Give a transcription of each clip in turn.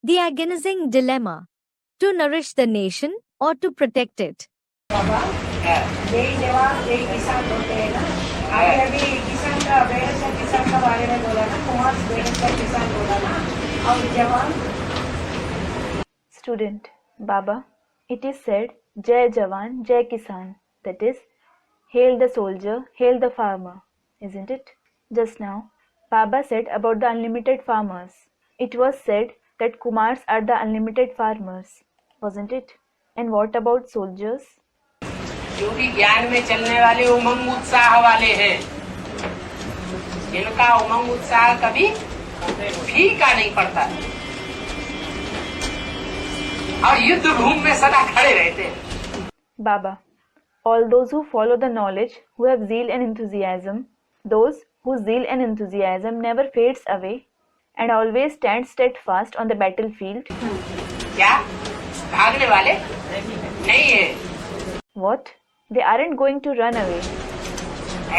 The agonizing dilemma: to nourish the nation or to protect it. बाबा, जय जवान जय किसान बोलते हैं ना। आपने अभी किसान का बेहद किसान का बारे में बोला ना, कुमार बेहद किसान बोला ना, और जवान। Student: Baba, it is said Jai Jawan, Jai Kisan, that is, hail the soldier, hail the farmer, isn't it? Just now, Baba said about the unlimited farmers. It was said that Kumars are the unlimited farmers, wasn't it? And what about soldiers? जो भी ज्ञान में चलने वाले उमंग उत्साह वाले हैं, इनका उमंग उत्साह कभी फीका नहीं पड़ता और युद्ध भूमि में सदा खड़े रहते हैं। Baba, all those who follow the knowledge, who have zeal and enthusiasm, those whose zeal and enthusiasm never fades away and always stand steadfast on the battlefield. क्या भागने वाले नहीं है? What? They aren't going to run away.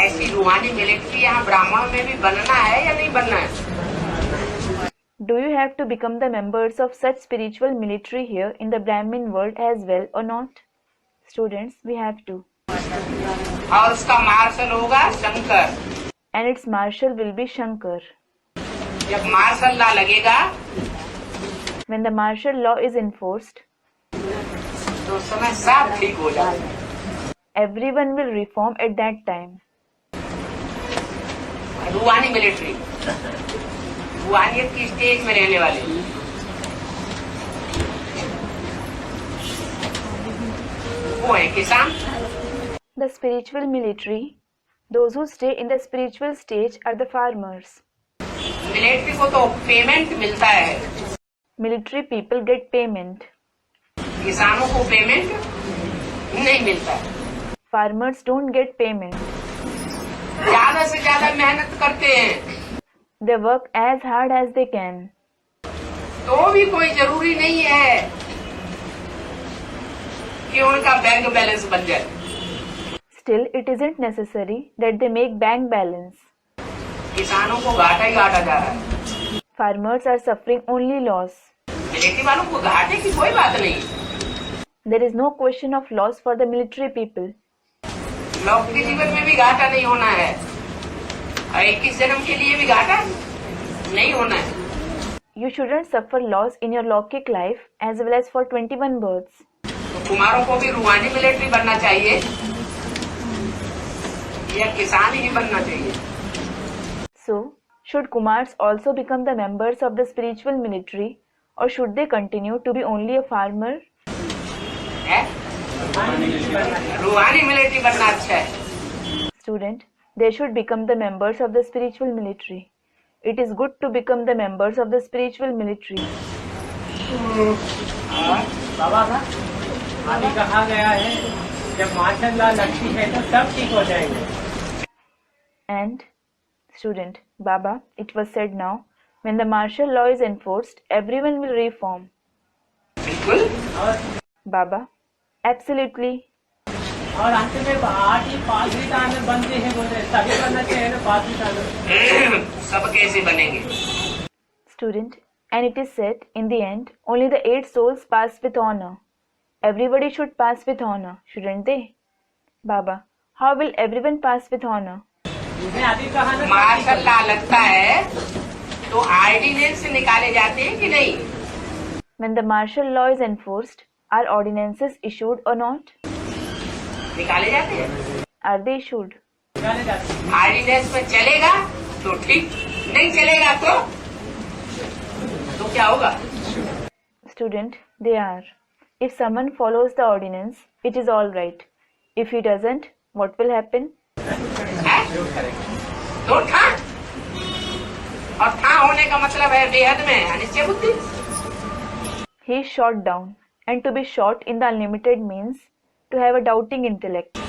ऐसी रूहानी military यहाँ ब्राह्मणों में भी बनना है या नहीं बनना है? Do you have to become the members of such spiritual military here in the Brahmin world as well or not? Students, we have to. और उसका मार्शल होगा Shankar. And its marshal will be Shankar. जब martial law लगेगा, When the martial law is enforced, तो उस समय सब ठीक हो जाएगा। everyone will reform at that time. रूहानी मिलिट्री, रूहानियत की स्टेज में रहने वाले, वो है किसान। The spiritual military, those who stay in the spiritual stage, are the farmers. Military को तो पेमेंट मिलता है, Military people get payment. किसानों को पेमेंट नहीं मिलता। Farmers don't get payment. ज्यादा से ज्यादा मेहनत करते हैं They work as hard as they can. तो भी कोई जरूरी नहीं है कि उनका बैंक बैलेंस बन जाए। Still, it isn't necessary that they make bank balance. किसानों को घाटा ही घाटा जा रहा है। Farmers are suffering only loss. Military वालों को घाटे की कोई बात नहीं। There is no question of loss for the military people. लौकिक जीवन में भी घाटा नहीं होना है और 21 जन्म के लिए भी घाटा नहीं होना है। You shouldn't suffer loss in your Lokik life as well as for 21 births. तो कुमारों को भी रूहानी मिलिट्री बनना चाहिए या किसान ही बनना चाहिए? So, should Kumars also become the members of the spiritual military, or should they continue to be only a farmer? है? रूहानी मिलिट्री बनना अच्छा है। Student, they should become the members of the spiritual military. It is good to become the members of the spiritual military. बाबा का अभी कहा गया है जब मार्शल लॉ लगती है तो सब ठीक हो जाएंगे। And, student, Baba, it was said now, when the martial law is enforced, everyone will reform. बिल्कुल। Baba, absolutely. और अंत में 8 ही 5 ही दाने बनते हैं, बोले सभी बनना चाहिए ना 5 ही दाने। सब कैसे बनेंगे? Student, and it is said, in the end, only the 8 souls pass with honor. Everybody should pass with honor, shouldn't they? Baba, how will everyone pass with honor? मैं अभी कहा ना मार्शल लॉ लगता है तो ऑर्डिनेंस निकाले जाते हैं कि नहीं? When the martial law is enforced, are ordinances issued or not? निकाले जाते हैं। Are they issued? निकाले जाते हैं। ऑर्डिनेंस में चलेगा तो ठीक, नहीं चलेगा तो क्या होगा? Student, they are. If someone follows the ordinance, it is all right. If he doesn't, what will happen? है? तो ठा, और ठा होने का मतलब है बेहद में अनिश्चय बुद्धि। He is shot down, and to be shot in the unlimited means to have a doubting intellect.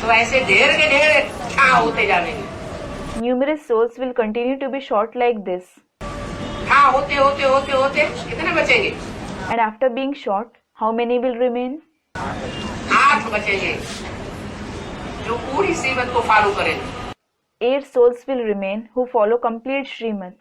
तो ऐसे ढेर के ढेर ठा होते जाएंगे। Numerous souls will continue to be shot like this. ठा होते होते होते होते कितने बचेंगे? And after being shot, how many will remain? 8 बचेंगे जो पूरी श्रीमत को फॉलो करेंगे। 8 souls will remain who follow complete Srimad.